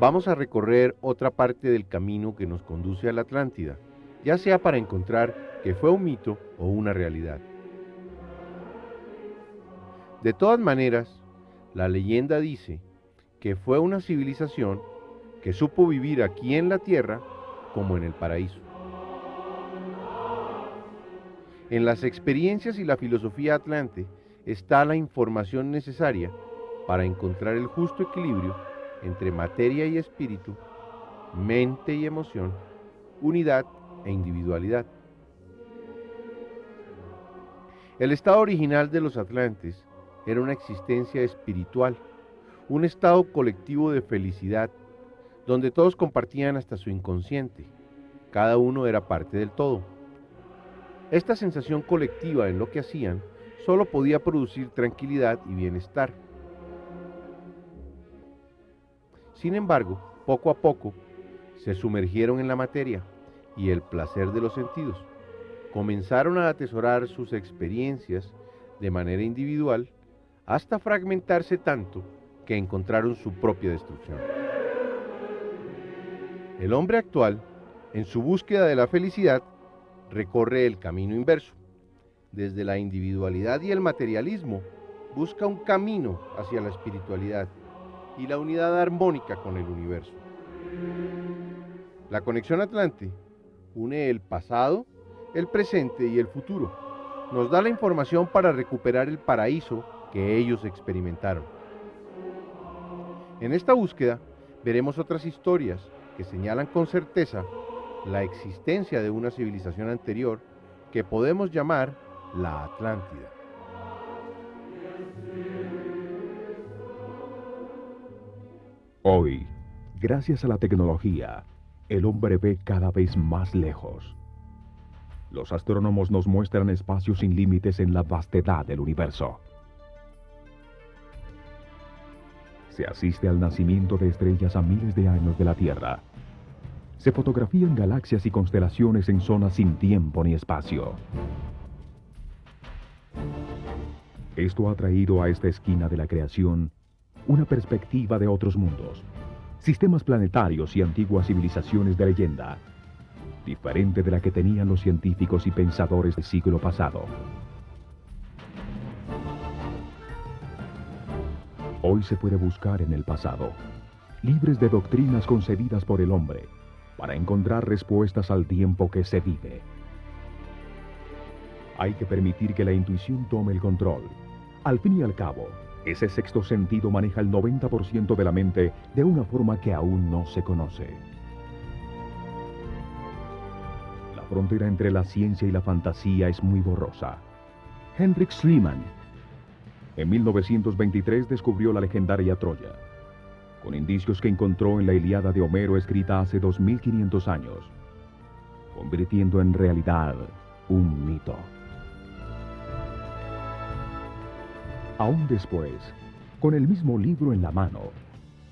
vamos a recorrer otra parte del camino que nos conduce a la Atlántida, ya sea para encontrar que fue un mito o una realidad. De todas maneras, la leyenda dice que fue una civilización que supo vivir aquí en la tierra como en el paraíso. En las experiencias y la filosofía atlante está la información necesaria para encontrar el justo equilibrio entre materia y espíritu, mente y emoción, unidad e individualidad. El estado original de los atlantes era una existencia espiritual, un estado colectivo de felicidad, donde todos compartían hasta su inconsciente, cada uno era parte del todo. Esta sensación colectiva en lo que hacían solo podía producir tranquilidad y bienestar. Sin embargo, poco a poco, se sumergieron en la materia y el placer de los sentidos. Comenzaron a atesorar sus experiencias de manera individual hasta fragmentarse tanto que encontraron su propia destrucción. El hombre actual, en su búsqueda de la felicidad, recorre el camino inverso. Desde la individualidad y el materialismo, busca un camino hacia la espiritualidad y la unidad armónica con el universo. La conexión Atlante une el pasado, el presente y el futuro. Nos da la información para recuperar el paraíso que ellos experimentaron. En esta búsqueda veremos otras historias que señalan con certeza la existencia de una civilización anterior que podemos llamar la Atlántida. Hoy, gracias a la tecnología, el hombre ve cada vez más lejos. Los astrónomos nos muestran espacios sin límites en la vastedad del universo. Se asiste al nacimiento de estrellas a miles de años de la Tierra. Se fotografían galaxias y constelaciones en zonas sin tiempo ni espacio. Esto ha traído a esta esquina de la creación una perspectiva de otros mundos, sistemas planetarios y antiguas civilizaciones de leyenda, diferente de la que tenían los científicos y pensadores del siglo pasado. Hoy se puede buscar en el pasado, libres de doctrinas concebidas por el hombre, para encontrar respuestas al tiempo que se vive. Hay que permitir que la intuición tome el control. Al fin y al cabo, ese sexto sentido maneja el 90% de la mente de una forma que aún no se conoce. La frontera entre la ciencia y la fantasía es muy borrosa. Heinrich Schliemann, en 1923, descubrió la legendaria Troya, con indicios que encontró en la Ilíada de Homero escrita hace 2500 años, convirtiendo en realidad un mito. Aún después, con el mismo libro en la mano,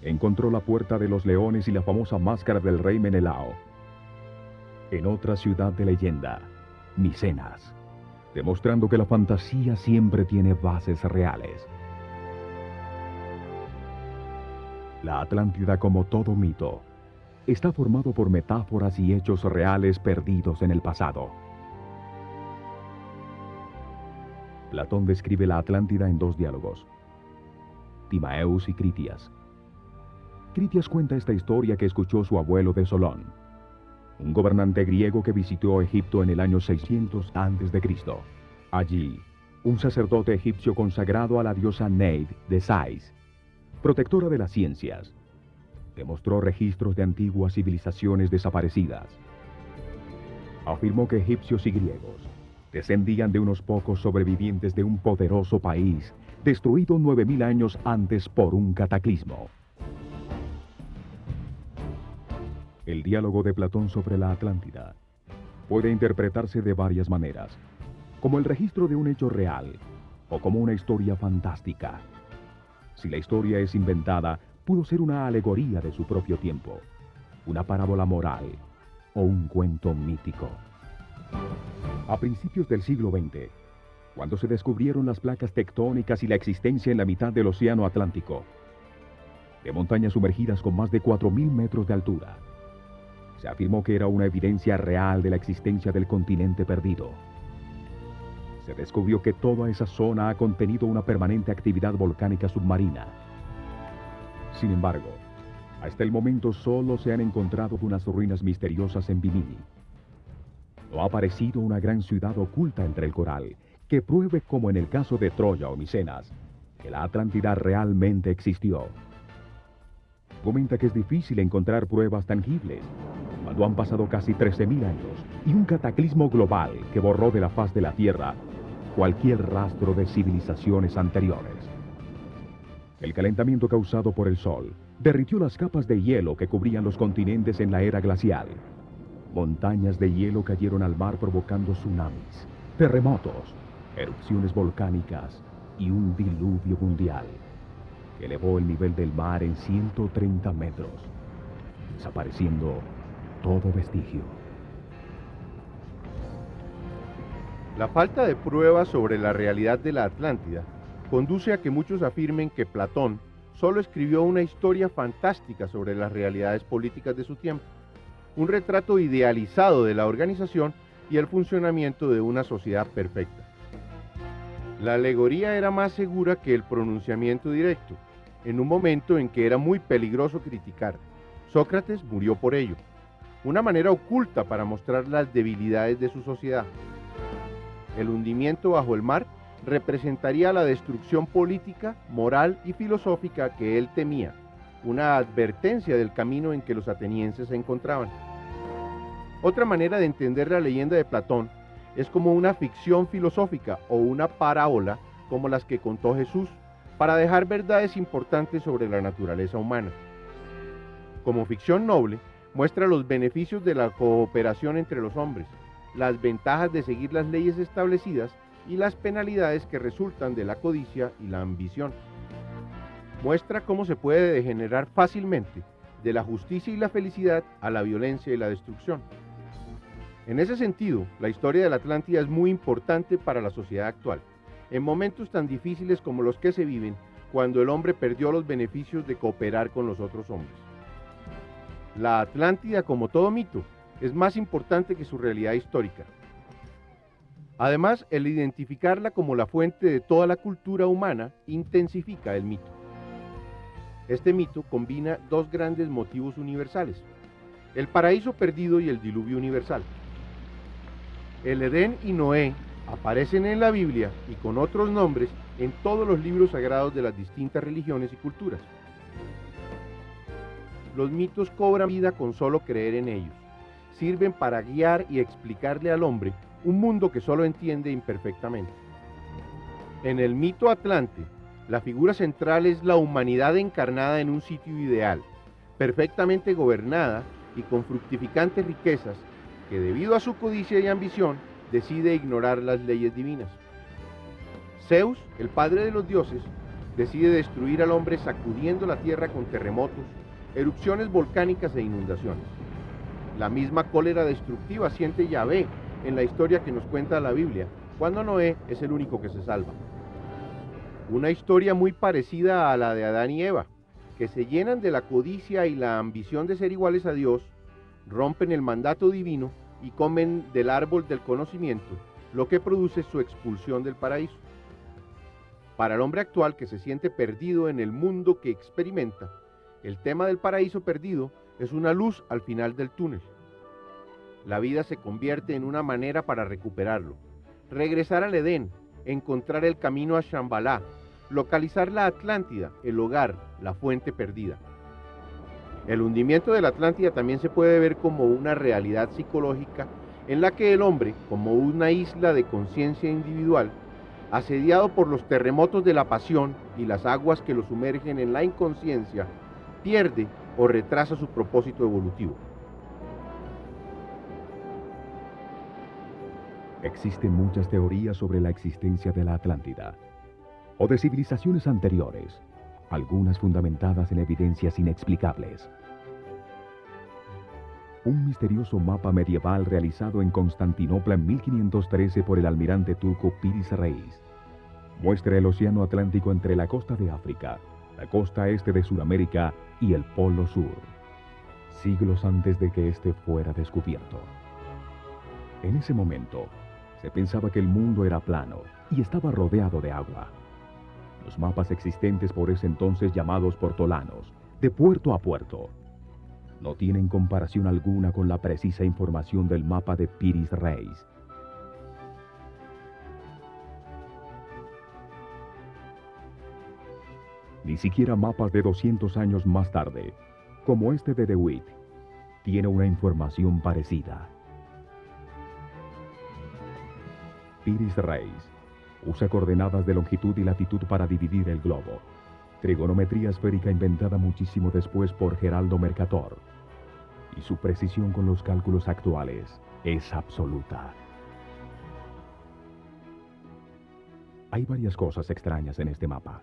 encontró la Puerta de los Leones y la famosa máscara del rey Menelao en otra ciudad de leyenda, Micenas, demostrando que la fantasía siempre tiene bases reales. La Atlántida, como todo mito, está formado por metáforas y hechos reales perdidos en el pasado. Platón describe la Atlántida en dos diálogos, Timaeus y Critias. Critias cuenta esta historia que escuchó su abuelo de Solón, un gobernante griego que visitó Egipto en el año 600 a.C. Allí, un sacerdote egipcio consagrado a la diosa Neid de Sais, protectora de las ciencias, demostró registros de antiguas civilizaciones desaparecidas. Afirmó que egipcios y griegos descendían de unos pocos sobrevivientes de un poderoso país destruido 9000 años antes por un cataclismo. El diálogo de Platón sobre la Atlántida puede interpretarse de varias maneras, como el registro de un hecho real o como una historia fantástica. Si la historia es inventada, pudo ser una alegoría de su propio tiempo, una parábola moral o un cuento mítico. A principios del siglo XX, cuando se descubrieron las placas tectónicas y la existencia en la mitad del Océano Atlántico, de montañas sumergidas con más de 4.000 metros de altura. Se afirmó que era una evidencia real de la existencia del continente perdido. Se descubrió que toda esa zona ha contenido una permanente actividad volcánica submarina. Sin embargo, hasta el momento solo se han encontrado unas ruinas misteriosas en Bimini. No ha aparecido una gran ciudad oculta entre el coral que pruebe, como en el caso de Troya o Micenas, que la Atlántida realmente existió. Comenta que es difícil encontrar pruebas tangibles cuando han pasado casi 13.000 años y un cataclismo global que borró de la faz de la Tierra cualquier rastro de civilizaciones anteriores. El calentamiento causado por el Sol derritió las capas de hielo que cubrían los continentes en la era glacial. Montañas de hielo cayeron al mar provocando tsunamis, terremotos, erupciones volcánicas y un diluvio mundial que elevó el nivel del mar en 130 metros, desapareciendo todo vestigio. La falta de pruebas sobre la realidad de la Atlántida conduce a que muchos afirmen que Platón solo escribió una historia fantástica sobre las realidades políticas de su tiempo, un retrato idealizado de la organización y el funcionamiento de una sociedad perfecta. La alegoría era más segura que el pronunciamiento directo, en un momento en que era muy peligroso criticar. Sócrates murió por ello, una manera oculta para mostrar las debilidades de su sociedad. El hundimiento bajo el mar representaría la destrucción política, moral y filosófica que él temía, una advertencia del camino en que los atenienses se encontraban. Otra manera de entender la leyenda de Platón es como una ficción filosófica o una parábola como las que contó Jesús, para dejar verdades importantes sobre la naturaleza humana. Como ficción noble, muestra los beneficios de la cooperación entre los hombres, las ventajas de seguir las leyes establecidas y las penalidades que resultan de la codicia y la ambición. Muestra cómo se puede degenerar fácilmente de la justicia y la felicidad a la violencia y la destrucción. En ese sentido, la historia de la Atlántida es muy importante para la sociedad actual, en momentos tan difíciles como los que se viven cuando el hombre perdió los beneficios de cooperar con los otros hombres. La Atlántida, como todo mito, es más importante que su realidad histórica. Además, el identificarla como la fuente de toda la cultura humana intensifica el mito. Este mito combina dos grandes motivos universales: el paraíso perdido y el diluvio universal. El Edén y Noé aparecen en la Biblia y con otros nombres en todos los libros sagrados de las distintas religiones y culturas. Los mitos cobran vida con solo creer en ellos. Sirven para guiar y explicarle al hombre un mundo que solo entiende imperfectamente. En el mito Atlante, la figura central es la humanidad encarnada en un sitio ideal, perfectamente gobernada y con fructificantes riquezas, que debido a su codicia y ambición, decide ignorar las leyes divinas. Zeus, el padre de los dioses, decide destruir al hombre sacudiendo la tierra con terremotos, erupciones volcánicas e inundaciones. La misma cólera destructiva siente Yahvé en la historia que nos cuenta la Biblia, cuando Noé es el único que se salva. Una historia muy parecida a la de Adán y Eva, que se llenan de la codicia y la ambición de ser iguales a Dios, rompen el mandato divino y comen del árbol del conocimiento, lo que produce su expulsión del paraíso. Para el hombre actual que se siente perdido en el mundo que experimenta, el tema del paraíso perdido es una luz al final del túnel. La vida se convierte en una manera para recuperarlo, regresar al Edén, encontrar el camino a Shambhala, localizar la Atlántida, el hogar, la fuente perdida. El hundimiento de la Atlántida también se puede ver como una realidad psicológica en la que el hombre, como una isla de conciencia individual, asediado por los terremotos de la pasión y las aguas que lo sumergen en la inconsciencia, pierde o retrasa su propósito evolutivo. Existen muchas teorías sobre la existencia de la Atlántida o de civilizaciones anteriores, algunas fundamentadas en evidencias inexplicables. Un misterioso mapa medieval realizado en Constantinopla en 1513 por el almirante turco Piris Reis muestra el océano Atlántico entre la costa de África, la costa este de Sudamérica y el Polo Sur, siglos antes de que éste fuera descubierto. En ese momento, se pensaba que el mundo era plano y estaba rodeado de agua. Los mapas existentes por ese entonces, llamados portolanos, de puerto a puerto, no tienen comparación alguna con la precisa información del mapa de Piri-Reis. Ni siquiera mapas de 200 años más tarde, como este de De Witt, tiene una información parecida. Piri-Reis usa coordenadas de longitud y latitud para dividir el globo. Trigonometría esférica inventada muchísimo después por Geraldo Mercator. Y su precisión con los cálculos actuales es absoluta. Hay varias cosas extrañas en este mapa.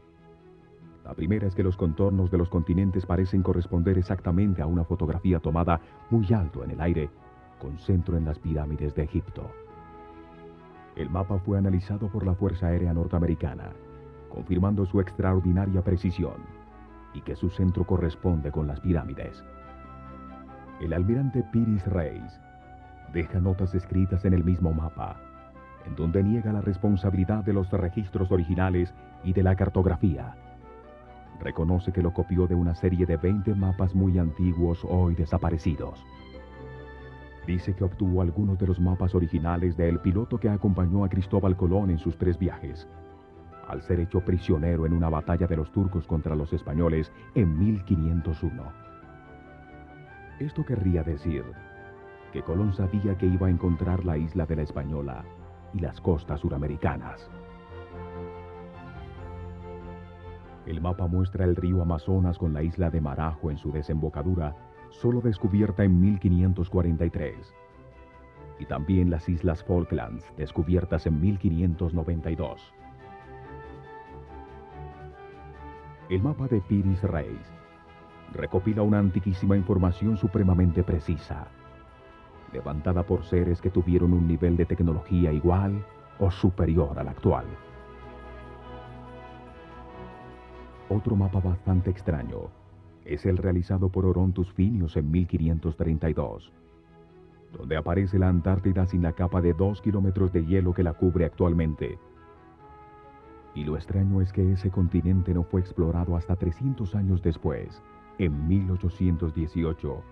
La primera es que los contornos de los continentes parecen corresponder exactamente a una fotografía tomada muy alto en el aire, con centro en las pirámides de Egipto. El mapa fue analizado por la Fuerza Aérea Norteamericana, confirmando su extraordinaria precisión y que su centro corresponde con las pirámides. El almirante Piri-Reis deja notas escritas en el mismo mapa, en donde niega la responsabilidad de los registros originales y de la cartografía. Reconoce que lo copió de una serie de 20 mapas muy antiguos hoy desaparecidos. Dice que obtuvo algunos de los mapas originales del piloto que acompañó a Cristóbal Colón en sus 3 viajes, al ser hecho prisionero en una batalla de los turcos contra los españoles en 1501. Esto querría decir que Colón sabía que iba a encontrar la isla de la Española y las costas suramericanas. El mapa muestra el río Amazonas con la isla de Marajo en su desembocadura, solo descubierta en 1543. Y también las Islas Falklands, descubiertas en 1592. El mapa de Piri-Reis recopila una antiquísima información supremamente precisa, levantada por seres que tuvieron un nivel de tecnología igual o superior al actual. Otro mapa bastante extraño es el realizado por Orontus Finius en 1532, donde aparece la Antártida sin la capa de 2 kilómetros de hielo que la cubre actualmente. Y lo extraño es que ese continente no fue explorado hasta 300 años después, en 1818,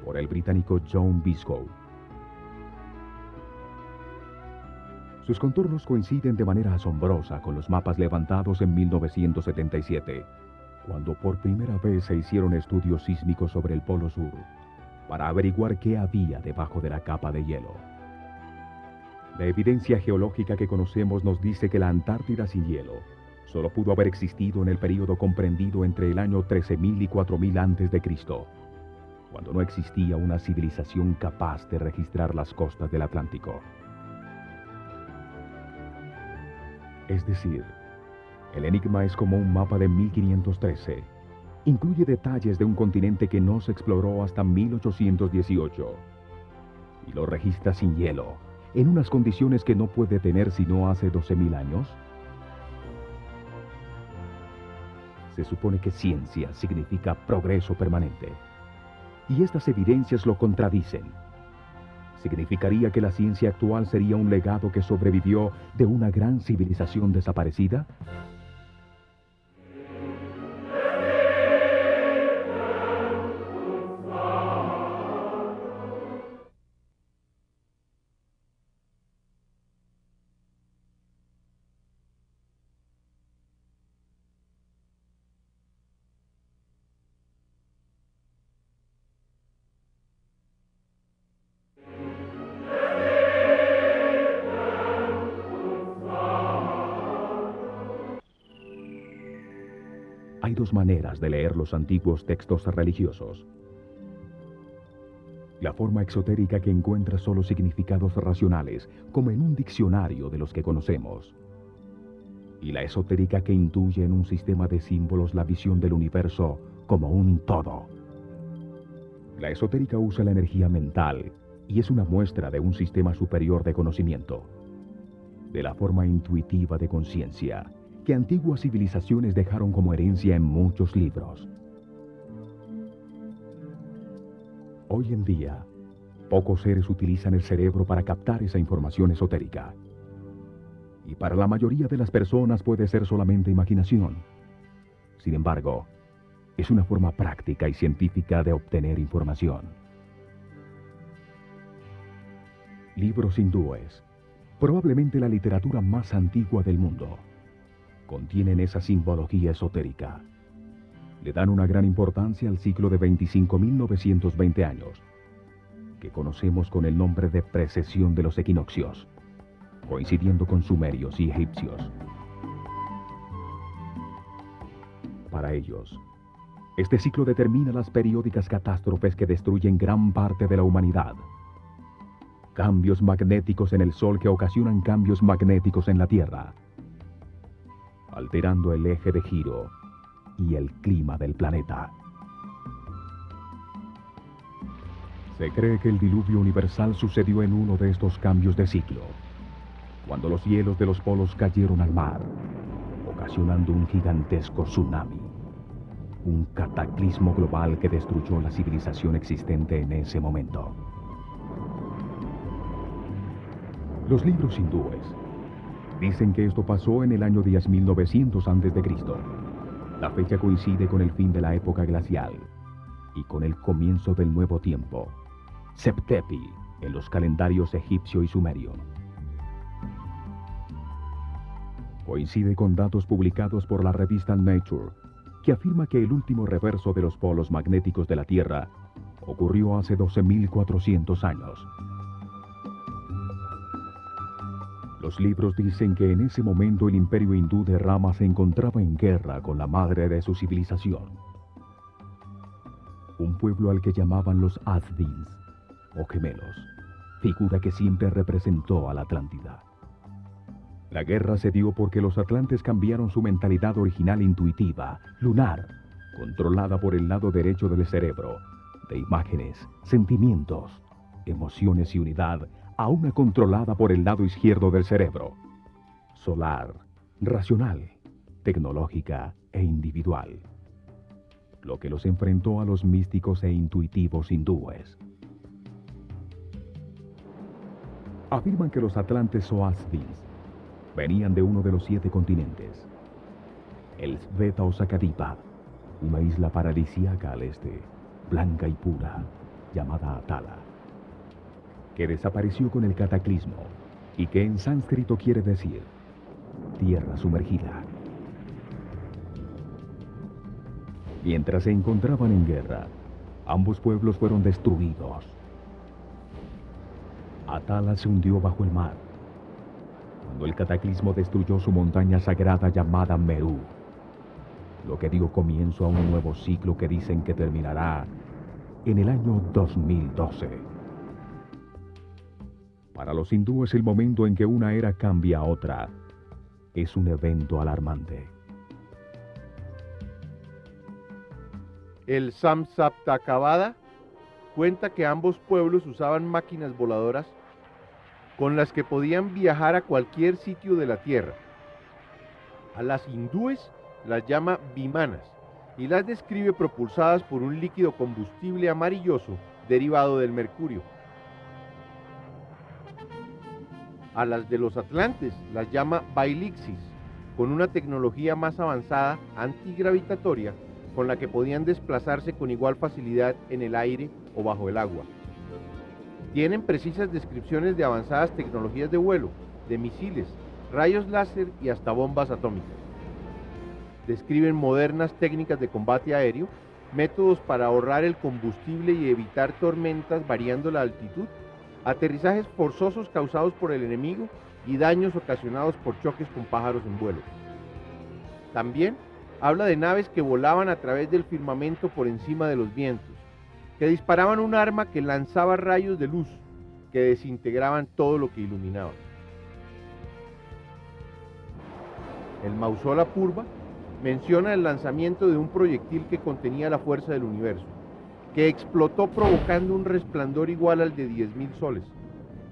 por el británico John Biscoe. Sus contornos coinciden de manera asombrosa con los mapas levantados en 1977, cuando por primera vez se hicieron estudios sísmicos sobre el Polo Sur, para averiguar qué había debajo de la capa de hielo. La evidencia geológica que conocemos nos dice que la Antártida sin hielo solo pudo haber existido en el período comprendido entre el año 13.000 y 4.000 a.C., cuando no existía una civilización capaz de registrar las costas del Atlántico. Es decir, el enigma es como un mapa de 1513. Incluye detalles de un continente que no se exploró hasta 1818. Y lo registra sin hielo, en unas condiciones que no puede tener sino hace 12.000 años. Se supone que ciencia significa progreso permanente. Y estas evidencias lo contradicen. ¿Significaría que la ciencia actual sería un legado que sobrevivió de una gran civilización desaparecida? Hay 2 maneras de leer los antiguos textos religiosos. La forma exotérica que encuentra solo significados racionales, como en un diccionario de los que conocemos. Y la esotérica que intuye en un sistema de símbolos la visión del universo como un todo. La esotérica usa la energía mental y es una muestra de un sistema superior de conocimiento, de la forma intuitiva de conciencia, que antiguas civilizaciones dejaron como herencia en muchos libros. Hoy en día, pocos seres utilizan el cerebro para captar esa información esotérica. Y para la mayoría de las personas puede ser solamente imaginación. Sin embargo, es una forma práctica y científica de obtener información. Libros hindúes, probablemente la literatura más antigua del mundo, contienen esa simbología esotérica. Le dan una gran importancia al ciclo de 25.920 años, que conocemos con el nombre de precesión de los equinoccios, coincidiendo con sumerios y egipcios. Para ellos, este ciclo determina las periódicas catástrofes que destruyen gran parte de la humanidad. Cambios magnéticos en el Sol que ocasionan cambios magnéticos en la Tierra, alterando el eje de giro y el clima del planeta. Se cree que el diluvio universal sucedió en uno de estos cambios de ciclo, cuando los hielos de los polos cayeron al mar, ocasionando un gigantesco tsunami, un cataclismo global que destruyó la civilización existente en ese momento. Los libros hindúes dicen que esto pasó en el año 10.900 a.C. La fecha coincide con el fin de la época glacial y con el comienzo del nuevo tiempo, Septepi, en los calendarios egipcio y sumerio. Coincide con datos publicados por la revista Nature, que afirma que el último reverso de los polos magnéticos de la Tierra ocurrió hace 12.400 años. Los libros dicen que en ese momento el imperio hindú de Rama se encontraba en guerra con la madre de su civilización, un pueblo al que llamaban los Azvins, o gemelos, figura que siempre representó a la Atlántida. La guerra se dio porque los atlantes cambiaron su mentalidad original intuitiva, lunar, controlada por el lado derecho del cerebro, de imágenes, sentimientos, emociones y unidad, a una controlada por el lado izquierdo del cerebro, solar, racional, tecnológica e individual, lo que los enfrentó a los místicos e intuitivos hindúes. Afirman que los atlantes o Azvins venían de uno de los 7 continentes, el Sveta o Sakadipa, una isla paradisíaca al este, blanca y pura, llamada Atala, que desapareció con el cataclismo y que en sánscrito quiere decir tierra sumergida. Mientras se encontraban en guerra, ambos pueblos fueron destruidos. Atala se hundió bajo el mar, cuando el cataclismo destruyó su montaña sagrada llamada Meru, lo que dio comienzo a un nuevo ciclo que dicen que terminará en el año 2012. Para los hindúes, el momento en que una era cambia a otra es un evento alarmante. El Samsaptakavada cuenta que ambos pueblos usaban máquinas voladoras con las que podían viajar a cualquier sitio de la Tierra. A las hindúes las llama vimanas y las describe propulsadas por un líquido combustible amarilloso derivado del mercurio. A las de los atlantes las llama bailixis, con una tecnología más avanzada, antigravitatoria, con la que podían desplazarse con igual facilidad en el aire o bajo el agua. Tienen precisas descripciones de avanzadas tecnologías de vuelo, de misiles, rayos láser y hasta bombas atómicas. Describen modernas técnicas de combate aéreo, métodos para ahorrar el combustible y evitar tormentas variando la altitud, aterrizajes forzosos causados por el enemigo y daños ocasionados por choques con pájaros en vuelo. También habla de naves que volaban a través del firmamento por encima de los vientos, que disparaban un arma que lanzaba rayos de luz que desintegraban todo lo que iluminaban. El Mausala Purva menciona el lanzamiento de un proyectil que contenía la fuerza del universo, que explotó provocando un resplandor igual al de 10.000 soles,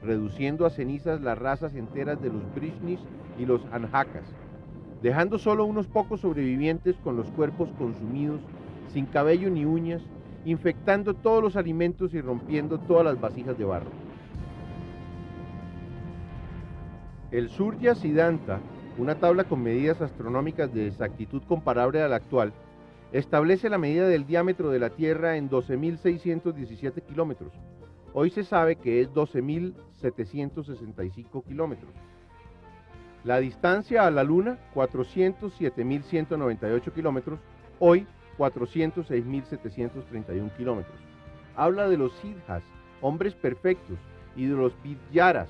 reduciendo a cenizas las razas enteras de los Brishnis y los Anjakas, dejando solo unos pocos sobrevivientes con los cuerpos consumidos, sin cabello ni uñas, infectando todos los alimentos y rompiendo todas las vasijas de barro. El Surya Siddhanta, una tabla con medidas astronómicas de exactitud comparable a la actual, establece la medida del diámetro de la Tierra en 12.617 kilómetros. Hoy se sabe que es 12.765 kilómetros. La distancia a la Luna, 407.198 kilómetros, hoy 406.731 kilómetros. Habla de los siddhas, hombres perfectos, y de los vidyaras,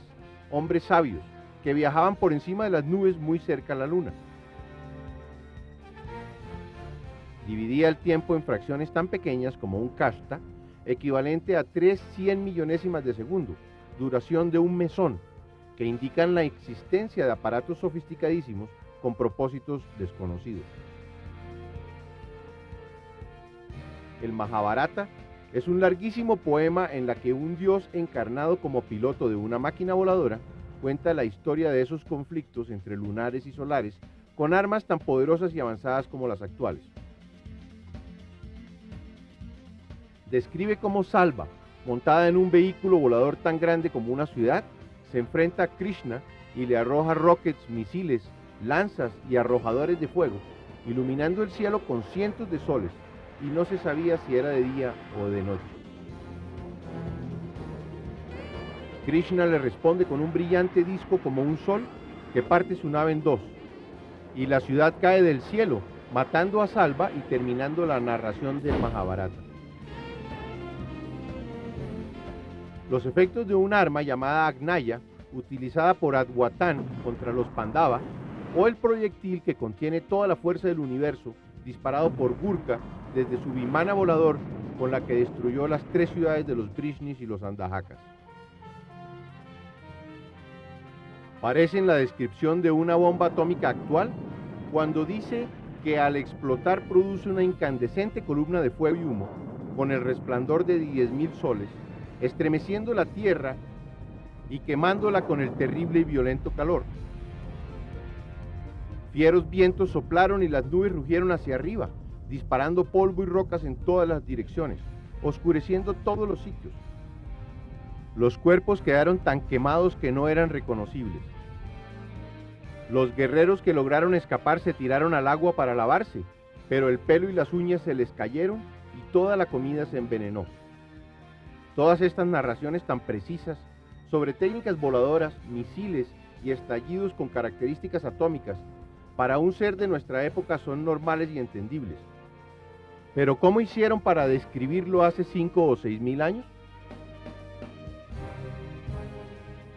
hombres sabios, que viajaban por encima de las nubes muy cerca a la Luna. Dividía el tiempo en fracciones tan pequeñas como un kashta, equivalente a 3/100 millonésimas de segundo, duración de un mesón, que indican la existencia de aparatos sofisticadísimos con propósitos desconocidos. El Mahabharata es un larguísimo poema en la que un dios encarnado como piloto de una máquina voladora cuenta la historia de esos conflictos entre lunares y solares con armas tan poderosas y avanzadas como las actuales. Describe cómo Salva, montada en un vehículo volador tan grande como una ciudad, se enfrenta a Krishna y le arroja rockets, misiles, lanzas y arrojadores de fuego, iluminando el cielo con cientos de soles, y no se sabía si era de día o de noche. Krishna le responde con un brillante disco como un sol que parte su nave en dos, y la ciudad cae del cielo, matando a Salva y terminando la narración del Mahabharata. Los efectos de un arma llamada Agnaya, utilizada por Adwatan contra los Pandava, o el proyectil que contiene toda la fuerza del universo, disparado por Gurkha desde su vimana volador con la que destruyó las 3 ciudades de los Vrishnis y los Andahakas. Parecen la descripción de una bomba atómica actual cuando dice que al explotar produce una incandescente columna de fuego y humo con el resplandor de 10.000 soles, estremeciendo la tierra y quemándola con el terrible y violento calor. Fieros vientos soplaron y las nubes rugieron hacia arriba, disparando polvo y rocas en todas las direcciones, oscureciendo todos los sitios. Los cuerpos quedaron tan quemados que no eran reconocibles. Los guerreros que lograron escapar se tiraron al agua para lavarse, pero el pelo y las uñas se les cayeron y toda la comida se envenenó. Todas estas narraciones tan precisas sobre técnicas voladoras, misiles y estallidos con características atómicas, para un ser de nuestra época son normales y entendibles. Pero ¿cómo hicieron para describirlo hace 5 o 6.000 años?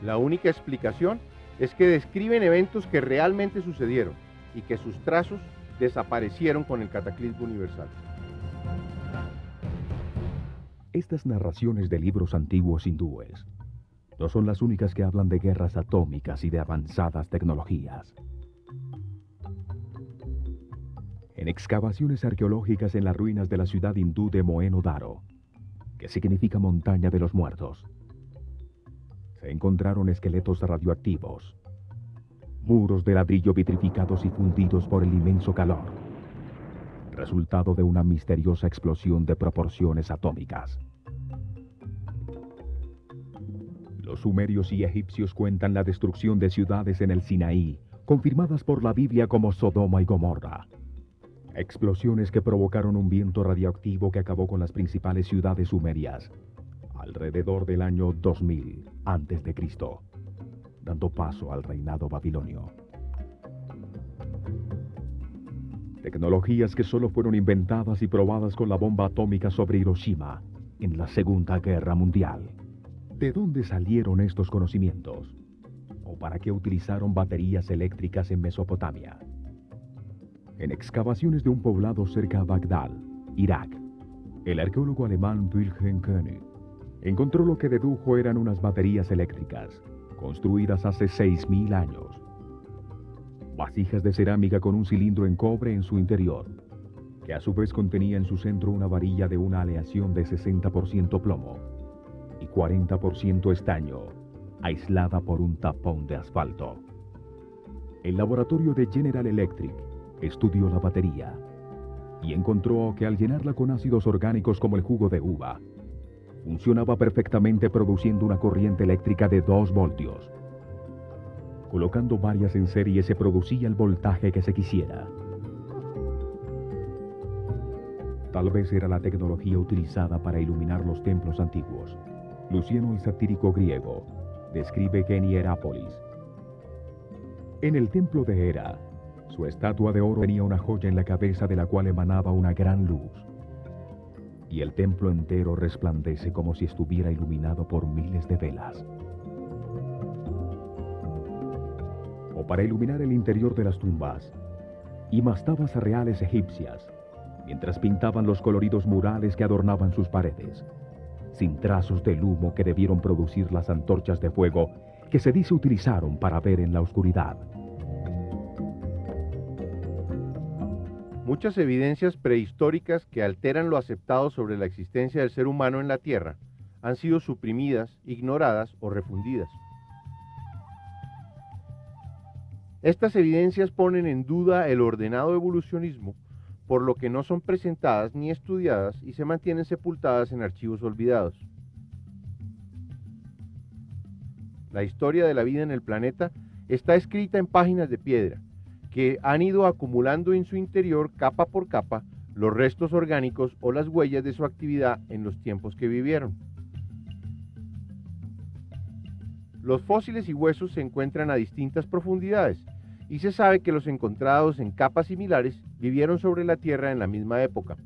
La única explicación es que describen eventos que realmente sucedieron y que sus trazos desaparecieron con el cataclismo universal. Estas narraciones de libros antiguos hindúes no son las únicas que hablan de guerras atómicas y de avanzadas tecnologías. En excavaciones arqueológicas en las ruinas de la ciudad hindú de Mohenjo-Daro, que significa montaña de los muertos, se encontraron esqueletos radioactivos, muros de ladrillo vitrificados y fundidos por el inmenso calor, resultado de una misteriosa explosión de proporciones atómicas. Los sumerios y egipcios cuentan la destrucción de ciudades en el Sinaí, confirmadas por la Biblia como Sodoma y Gomorra. Explosiones que provocaron un viento radioactivo que acabó con las principales ciudades sumerias, alrededor del año 2000 a.C., dando paso al reinado babilonio. Tecnologías que solo fueron inventadas y probadas con la bomba atómica sobre Hiroshima en la Segunda Guerra Mundial. ¿De dónde salieron estos conocimientos? ¿O para qué utilizaron baterías eléctricas en Mesopotamia? En excavaciones de un poblado cerca a Bagdad, Irak, el arqueólogo alemán Wilhelm König encontró lo que dedujo eran unas baterías eléctricas, construidas hace 6.000 años. Vasijas de cerámica con un cilindro en cobre en su interior, que a su vez contenía en su centro una varilla de una aleación de 60% plomo y 40% estaño, aislada por un tapón de asfalto. El laboratorio de General Electric estudió la batería y encontró que al llenarla con ácidos orgánicos como el jugo de uva, funcionaba perfectamente produciendo una corriente eléctrica de 2 voltios. Colocando varias en serie se producía el voltaje que se quisiera. Tal vez era la tecnología utilizada para iluminar los templos antiguos. Luciano el satírico griego describe que en Hierápolis, en el templo de Hera, su estatua de oro tenía una joya en la cabeza de la cual emanaba una gran luz. Y el templo entero resplandece como si estuviera iluminado por miles de velas. O para iluminar el interior de las tumbas, y mastabas reales egipcias, mientras pintaban los coloridos murales que adornaban sus paredes, sin trazos del humo que debieron producir las antorchas de fuego que se dice utilizaron para ver en la oscuridad. Muchas evidencias prehistóricas que alteran lo aceptado sobre la existencia del ser humano en la Tierra han sido suprimidas, ignoradas o refundidas. Estas evidencias ponen en duda el ordenado evolucionismo, por lo que no son presentadas ni estudiadas y se mantienen sepultadas en archivos olvidados. La historia de la vida en el planeta está escrita en páginas de piedra, que han ido acumulando en su interior, capa por capa, los restos orgánicos o las huellas de su actividad en los tiempos que vivieron. Los fósiles y huesos se encuentran a distintas profundidades, y se sabe que los encontrados en capas similares vivieron sobre la Tierra en la misma época.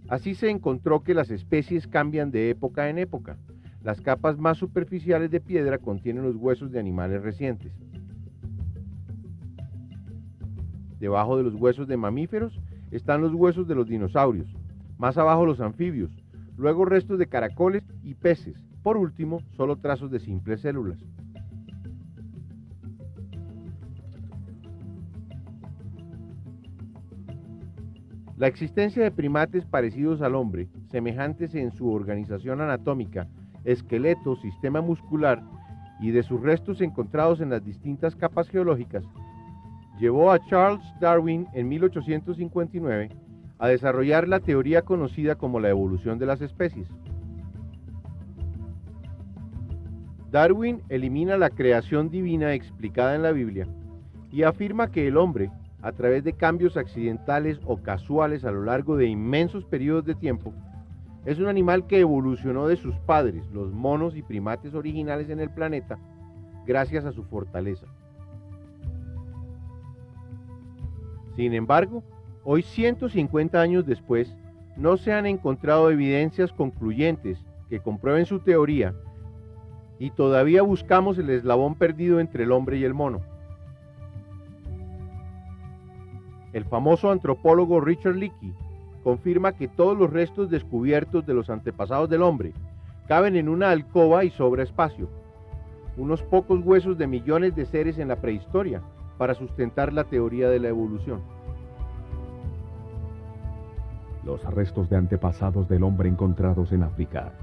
Así se encontró que las especies cambian de época en época. Las capas más superficiales de piedra contienen los huesos de animales recientes. Debajo de los huesos de mamíferos están los huesos de los dinosaurios, más abajo los anfibios, luego restos de caracoles y peces, por último, solo trazos de simples células. La existencia de primates parecidos al hombre, semejantes en su organización anatómica, esqueleto, sistema muscular y de sus restos encontrados en las distintas capas geológicas, llevó a Charles Darwin en 1859 a desarrollar la teoría conocida como la evolución de las especies. Darwin elimina la creación divina explicada en la Biblia y afirma que el hombre, a través de cambios accidentales o casuales a lo largo de inmensos periodos de tiempo, es un animal que evolucionó de sus padres, los monos y primates originales en el planeta, gracias a su fortaleza. Sin embargo, hoy 150 años después, no se han encontrado evidencias concluyentes que comprueben su teoría y todavía buscamos el eslabón perdido entre el hombre y el mono. El famoso antropólogo Richard Leakey confirma que todos los restos descubiertos de los antepasados del hombre caben en una alcoba y sobra espacio. Unos pocos huesos de millones de seres en la prehistoria para sustentar la teoría de la evolución. Los restos de antepasados del hombre encontrados en África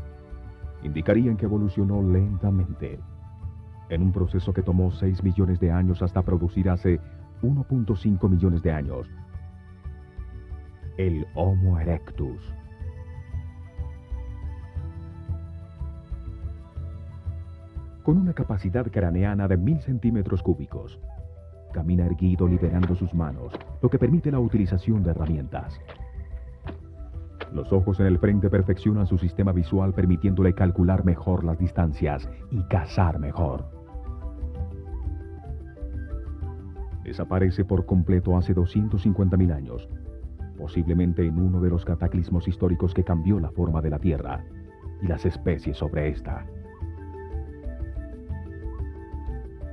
indicarían que evolucionó lentamente, en un proceso que tomó 6 millones de años hasta producir hace 1.5 millones de años el Homo erectus. Con una capacidad craneana de 1000 centímetros cúbicos, camina erguido liberando sus manos, lo que permite la utilización de herramientas. Los ojos en el frente perfeccionan su sistema visual, permitiéndole calcular mejor las distancias y cazar mejor. Desaparece por completo hace 250.000 años, posiblemente en uno de los cataclismos históricos que cambió la forma de la Tierra y las especies sobre esta.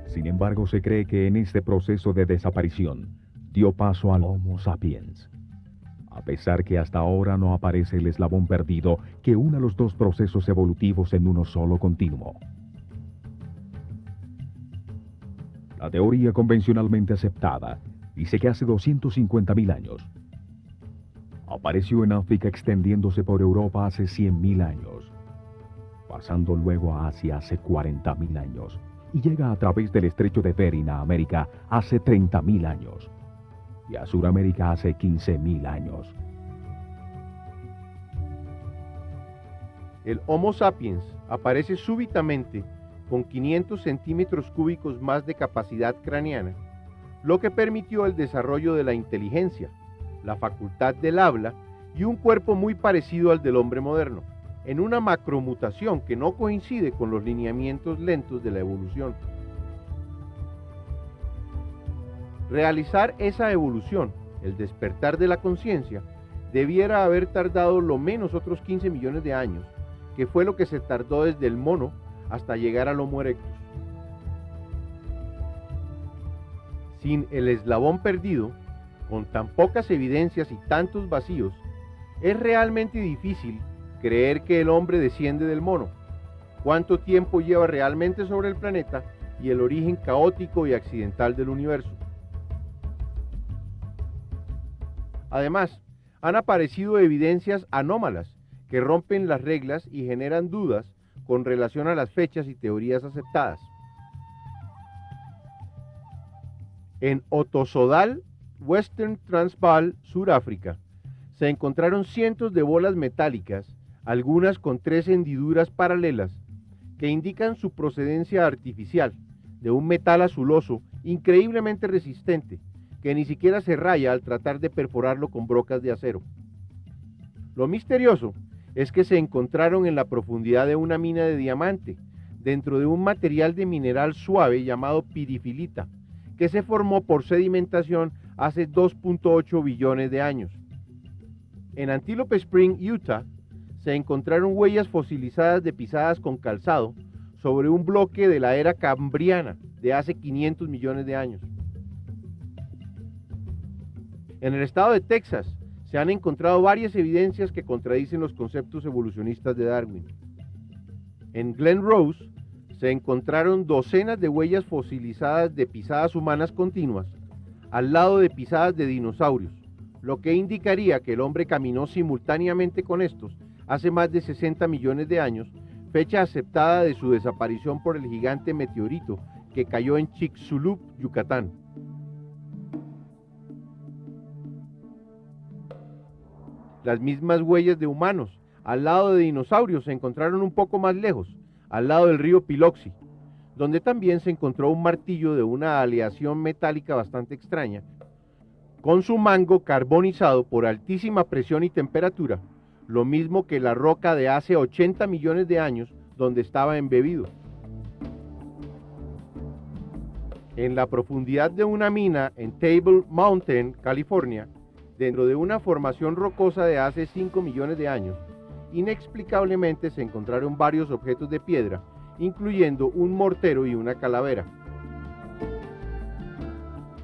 Sin embargo, se cree que en este proceso de desaparición dio paso al Homo sapiens, a pesar que hasta ahora no aparece el eslabón perdido que una los dos procesos evolutivos en uno solo continuo. La teoría convencionalmente aceptada dice que hace 250.000 años apareció en África, extendiéndose por Europa hace 100.000 años, pasando luego a Asia hace 40.000 años y llega a través del estrecho de Bering a América hace 30.000 años y a Sudamérica hace 15.000 años. El Homo sapiens aparece súbitamente con 500 centímetros cúbicos más de capacidad craneana, lo que permitió el desarrollo de la inteligencia, la facultad del habla y un cuerpo muy parecido al del hombre moderno, en una macromutación que no coincide con los lineamientos lentos de la evolución. Realizar esa evolución, el despertar de la conciencia, debiera haber tardado lo menos otros 15 millones de años, que fue lo que se tardó desde el mono hasta llegar al Homo erectus. Sin el eslabón perdido, con tan pocas evidencias y tantos vacíos, es realmente difícil creer que el hombre desciende del mono, cuánto tiempo lleva realmente sobre el planeta y el origen caótico y accidental del universo. Además, han aparecido evidencias anómalas que rompen las reglas y generan dudas con relación a las fechas y teorías aceptadas. En Ottosodal, Western Transvaal, Sudáfrica, se encontraron cientos de bolas metálicas, algunas con 3 hendiduras paralelas, que indican su procedencia artificial, de un metal azuloso increíblemente resistente, que ni siquiera se raya al tratar de perforarlo con brocas de acero. Lo misterioso es que se encontraron en la profundidad de una mina de diamante, dentro de un material de mineral suave llamado pirifilita, que se formó por sedimentación hace 2.8 billones de años. En Antelope Spring, Utah, se encontraron huellas fosilizadas de pisadas con calzado sobre un bloque de la era cambriana de hace 500 millones de años. En el estado de Texas se han encontrado varias evidencias que contradicen los conceptos evolucionistas de Darwin. En Glen Rose se encontraron docenas de huellas fosilizadas de pisadas humanas continuas al lado de pisadas de dinosaurios, lo que indicaría que el hombre caminó simultáneamente con estos hace más de 60 millones de años, fecha aceptada de su desaparición por el gigante meteorito que cayó en Chicxulub, Yucatán. Las mismas huellas de humanos al lado de dinosaurios se encontraron un poco más lejos, al lado del río Piloxi, donde también se encontró un martillo de una aleación metálica bastante extraña, con su mango carbonizado por altísima presión y temperatura, lo mismo que la roca de hace 80 millones de años donde estaba embebido. En la profundidad de una mina en Table Mountain, California, dentro de una formación rocosa de hace 5 millones de años, inexplicablemente se encontraron varios objetos de piedra, incluyendo un mortero y una calavera.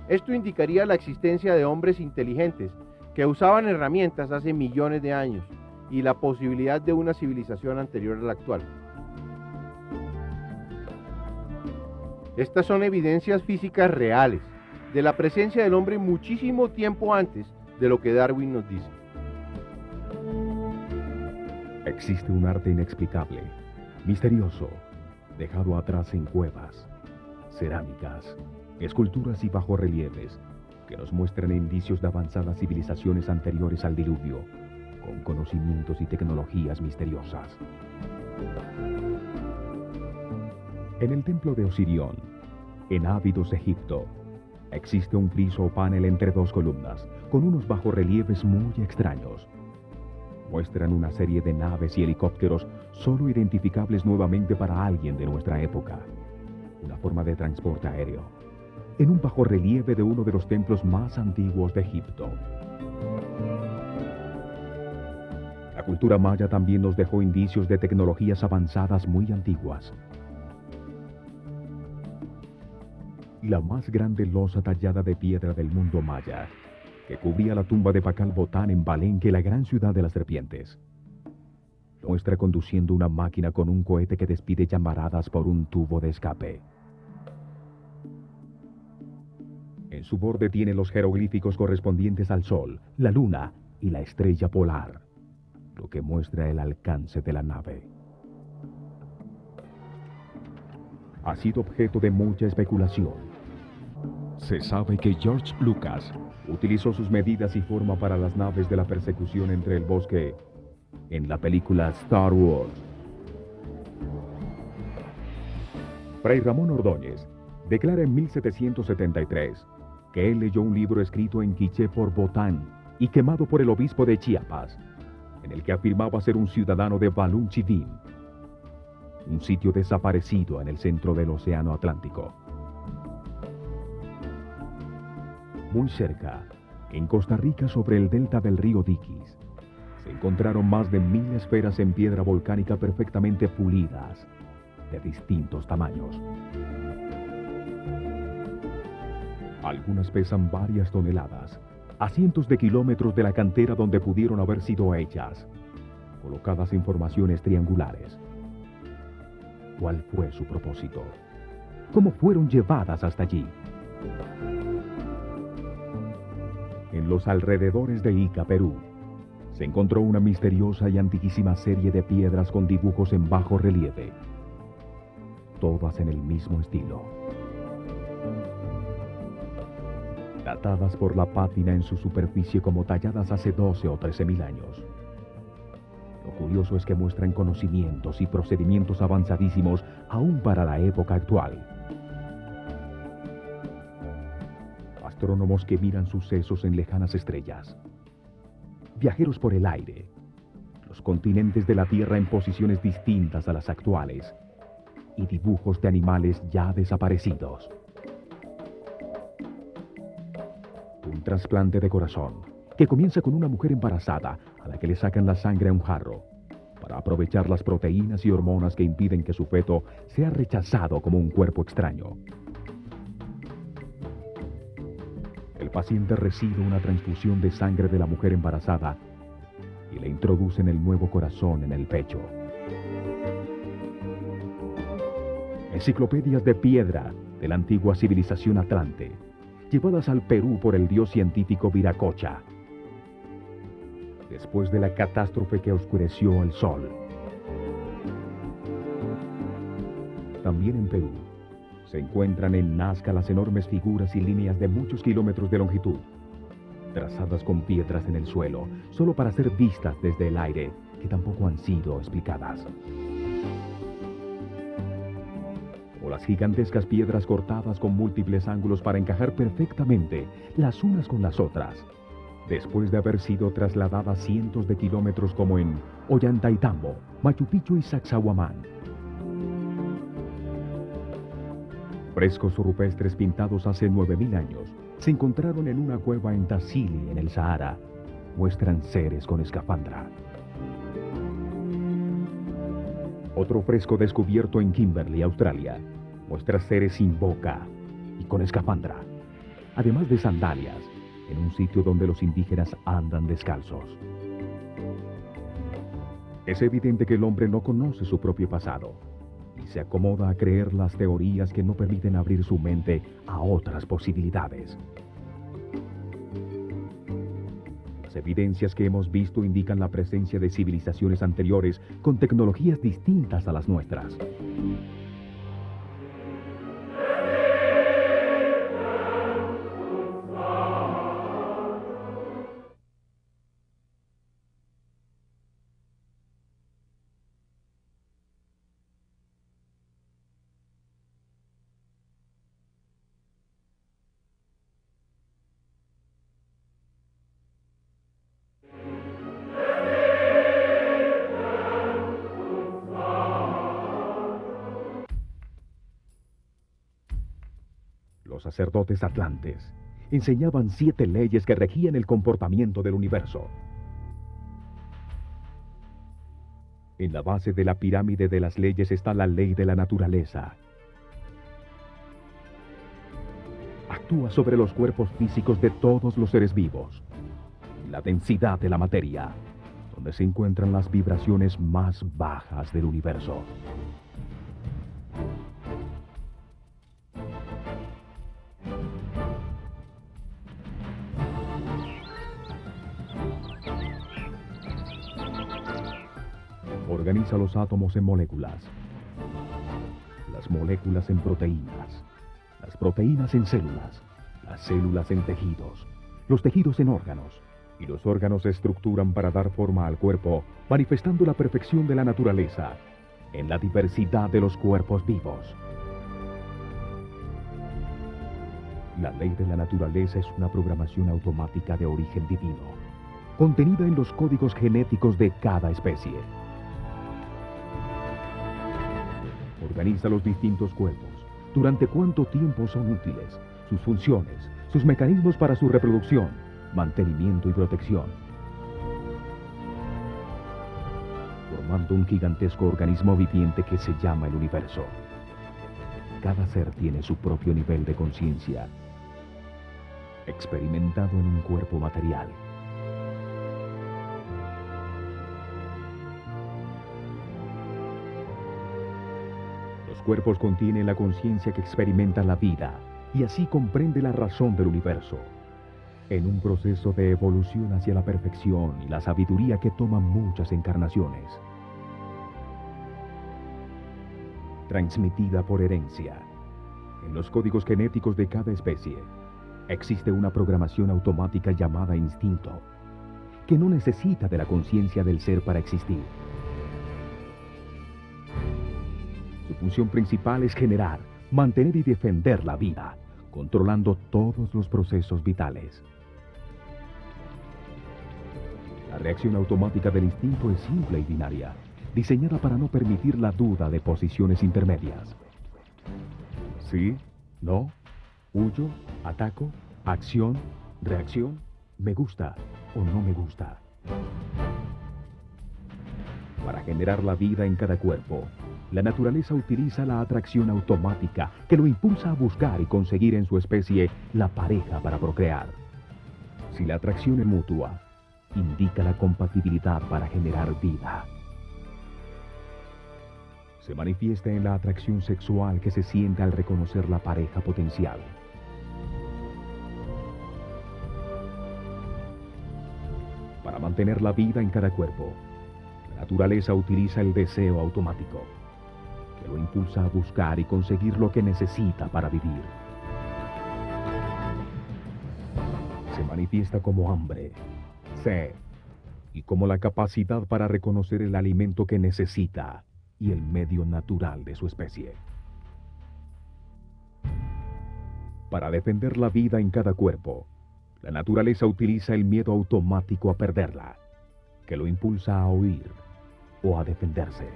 Esto indicaría la existencia de hombres inteligentes que usaban herramientas hace millones de años y la posibilidad de una civilización anterior a la actual. Estas son evidencias físicas reales de la presencia del hombre muchísimo tiempo antes de lo que Darwin nos dice. Existe un arte inexplicable, misterioso, dejado atrás en cuevas, cerámicas, esculturas y bajorrelieves que nos muestran indicios de avanzadas civilizaciones anteriores al diluvio, con conocimientos y tecnologías misteriosas. En el templo de Osirión, en Abidos, Egipto, existe un friso o panel entre 2 columnas, con unos bajorrelieves muy extraños. Muestran una serie de naves y helicópteros solo identificables nuevamente para alguien de nuestra época. Una forma de transporte aéreo, en un bajorrelieve de uno de los templos más antiguos de Egipto. La cultura maya también nos dejó indicios de tecnologías avanzadas muy antiguas. La más grande losa tallada de piedra del mundo maya, que cubría la tumba de Bacal Botán en Palenque, la gran ciudad de las serpientes, muestra conduciendo una máquina con un cohete que despide llamaradas por un tubo de escape. En su borde tiene los jeroglíficos correspondientes al Sol, la Luna y la estrella polar, lo que muestra el alcance de la nave. ha sido objeto de mucha especulación. Se sabe que George Lucas utilizó sus medidas y forma para las naves de la persecución entre el bosque en la película Star Wars. Fray Ramón Ordóñez declara en 1773 que él leyó un libro escrito en quiché por Botán y quemado por el obispo de Chiapas, en el que afirmaba ser un ciudadano de Balunchidín, un sitio desaparecido en el centro del Océano Atlántico. Muy cerca, en Costa Rica, sobre el delta del río Diquis, se encontraron más de 1000 esferas en piedra volcánica perfectamente pulidas, de distintos tamaños. Algunas pesan varias toneladas, a cientos de kilómetros de la cantera donde pudieron haber sido hechas, colocadas en formaciones triangulares. ¿Cuál fue su propósito? ¿Cómo fueron llevadas hasta allí? En los alrededores de Ica, Perú, se encontró una misteriosa y antiquísima serie de piedras con dibujos en bajo relieve, todas en el mismo estilo. Datadas por la pátina en su superficie como talladas hace 12 o 13.000 años. Lo curioso es que muestran conocimientos y procedimientos avanzadísimos aún para la época actual. Astrónomos que miran sucesos en lejanas estrellas. Viajeros por el aire. Los continentes de la Tierra en posiciones distintas a las actuales. Y dibujos de animales ya desaparecidos. Un trasplante de corazón, que comienza con una mujer embarazada a la que le sacan la sangre a un jarro, para aprovechar las proteínas y hormonas que impiden que su feto sea rechazado como un cuerpo extraño. El paciente recibe una transfusión de sangre de la mujer embarazada y le introducen el nuevo corazón en el pecho. Enciclopedias de piedra de la antigua civilización atlante, llevadas al Perú por el dios científico Viracocha, después de la catástrofe que oscureció el sol. También en Perú se encuentran en Nazca las enormes figuras y líneas de muchos kilómetros de longitud, trazadas con piedras en el suelo, solo para ser vistas desde el aire, que tampoco han sido explicadas. O las gigantescas piedras cortadas con múltiples ángulos para encajar perfectamente las unas con las otras, después de haber sido trasladadas cientos de kilómetros, como en Ollantaytambo, Machu Picchu y Sacsayhuamán. Frescos rupestres pintados hace 9000 años se encontraron en una cueva en Tassili, en el Sahara. Muestran seres con escafandra. Otro fresco descubierto en Kimberley, Australia, muestra seres sin boca y con escafandra, además de sandalias, en un sitio donde los indígenas andan descalzos. Es evidente que el hombre no conoce su propio pasado y se acomoda a creer las teorías que no permiten abrir su mente a otras posibilidades. Las evidencias que hemos visto indican la presencia de civilizaciones anteriores con tecnologías distintas a las nuestras. Los sacerdotes atlantes enseñaban 7 leyes que regían el comportamiento del universo. En la base de la pirámide de las leyes está la ley de la naturaleza. Actúa sobre los cuerpos físicos de todos los seres vivos. La densidad de la materia, donde se encuentran las vibraciones más bajas del universo. Organiza los átomos en moléculas. Las las moléculas en proteínas, las proteínas en células, las células en tejidos, los tejidos en órganos, y los órganos se estructuran para dar forma al cuerpo, manifestando la perfección de la naturaleza en la diversidad de los cuerpos vivos. La ley de la naturaleza es una programación automática de origen divino, contenida en los códigos genéticos de cada especie. Organiza los distintos cuerpos, durante cuánto tiempo son útiles, sus funciones, sus mecanismos para su reproducción, mantenimiento y protección, formando un gigantesco organismo viviente que se llama el universo. Cada ser tiene su propio nivel de conciencia, experimentado en un cuerpo material. Los cuerpos contienen la conciencia que experimenta la vida y así comprende la razón del universo, en un proceso de evolución hacia la perfección y la sabiduría que toma muchas encarnaciones. Transmitida por herencia, en los códigos genéticos de cada especie, existe una programación automática llamada instinto, que no necesita de la conciencia del ser para existir. Su función principal es generar, mantener y defender la vida, controlando todos los procesos vitales. La reacción automática del instinto es simple y binaria, diseñada para no permitir la duda de posiciones intermedias. Sí, no, huyo, ataco, acción, reacción, me gusta o no me gusta. Para generar la vida en cada cuerpo, la naturaleza utiliza la atracción automática que lo impulsa a buscar y conseguir en su especie la pareja para procrear. Si la atracción es mutua, indica la compatibilidad para generar vida. Se manifiesta en la atracción sexual que se siente al reconocer la pareja potencial. Para mantener la vida en cada cuerpo, la naturaleza utiliza el deseo automático, que lo impulsa a buscar y conseguir lo que necesita para vivir. Se manifiesta como hambre, sed, y como la capacidad para reconocer el alimento que necesita y el medio natural de su especie. Para defender la vida en cada cuerpo, la naturaleza utiliza el miedo automático a perderla, que lo impulsa a huir o a defenderse.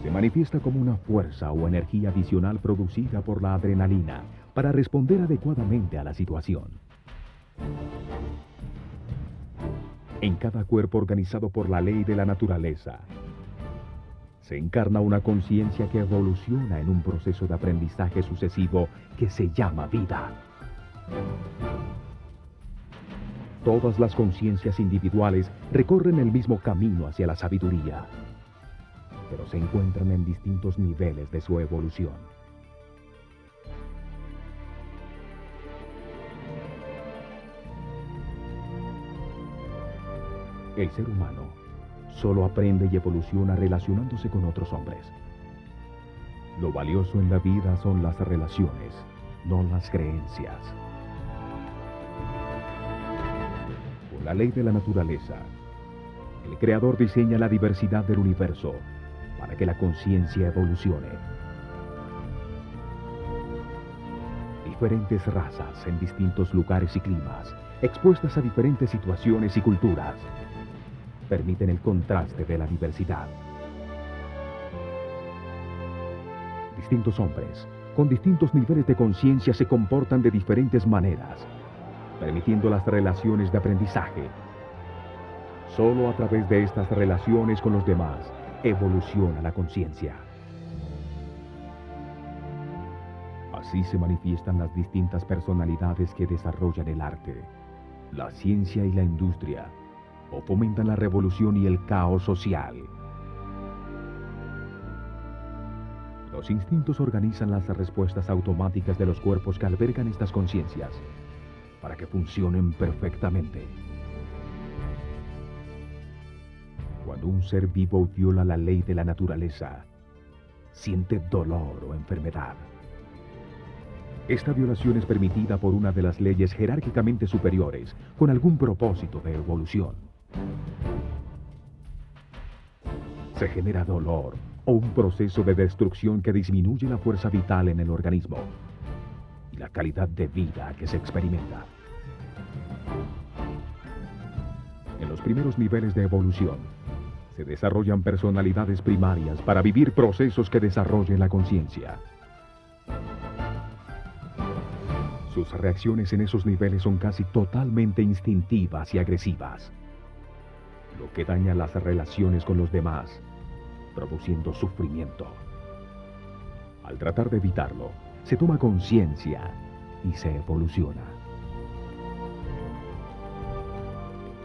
Se manifiesta como una fuerza o energía adicional producida por la adrenalina para responder adecuadamente a la situación. En cada cuerpo organizado por la ley de la naturaleza, se encarna una conciencia que evoluciona en un proceso de aprendizaje sucesivo que se llama vida. Todas las conciencias individuales recorren el mismo camino hacia la sabiduría, pero se encuentran en distintos niveles de su evolución. El ser humano solo aprende y evoluciona relacionándose con otros hombres. Lo valioso en la vida son las relaciones, no las creencias. Por la ley de la naturaleza, el Creador diseña la diversidad del universo para que la conciencia evolucione. Diferentes razas en distintos lugares y climas, expuestas a diferentes situaciones y culturas, permiten el contraste de la diversidad. Distintos hombres, con distintos niveles de conciencia, se comportan de diferentes maneras, permitiendo las relaciones de aprendizaje. Solo a través de estas relaciones con los demás evoluciona la conciencia. Así se manifiestan las distintas personalidades que desarrollan el arte, la ciencia y la industria, o fomentan la revolución y el caos social. Los instintos organizan las respuestas automáticas de los cuerpos que albergan estas conciencias para que funcionen perfectamente. Cuando un ser vivo viola la ley de la naturaleza, siente dolor o enfermedad. Esta violación es permitida por una de las leyes jerárquicamente superiores con algún propósito de evolución. Se genera dolor o un proceso de destrucción que disminuye la fuerza vital en el organismo y la calidad de vida que se experimenta. En los primeros niveles de evolución, se desarrollan personalidades primarias para vivir procesos que desarrollen la conciencia. Sus reacciones en esos niveles son casi totalmente instintivas y agresivas, lo que daña las relaciones con los demás, produciendo sufrimiento. Al tratar de evitarlo, se toma conciencia y se evoluciona.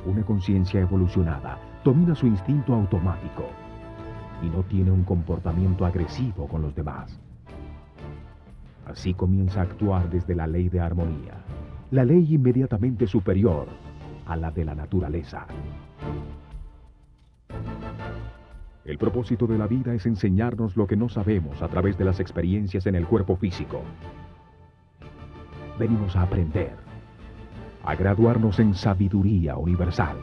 Una conciencia evolucionada domina su instinto automático y no tiene un comportamiento agresivo con los demás. Así comienza a actuar desde la ley de armonía, la ley inmediatamente superior a la de la naturaleza. El propósito de la vida es enseñarnos lo que no sabemos a través de las experiencias en el cuerpo físico. Venimos a aprender, a graduarnos en sabiduría universal.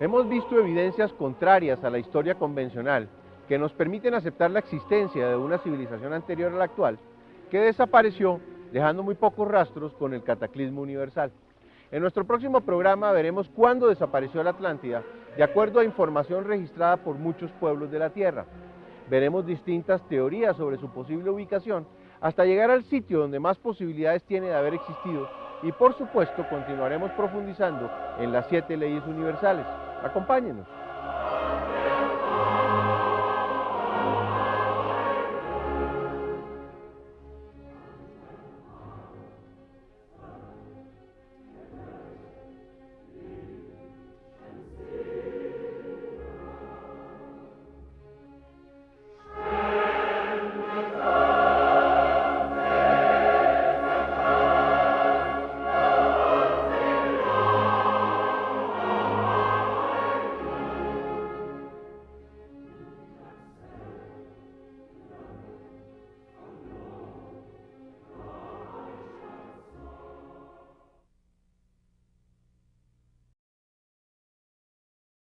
Hemos visto evidencias contrarias a la historia convencional que nos permiten aceptar la existencia de una civilización anterior a la actual, que desapareció dejando muy pocos rastros con el cataclismo universal. En nuestro próximo programa veremos cuándo desapareció la Atlántida, de acuerdo a información registrada por muchos pueblos de la Tierra. Veremos distintas teorías sobre su posible ubicación, hasta llegar al sitio donde más posibilidades tiene de haber existido, y por supuesto continuaremos profundizando en las 7 leyes universales. Acompáñenos.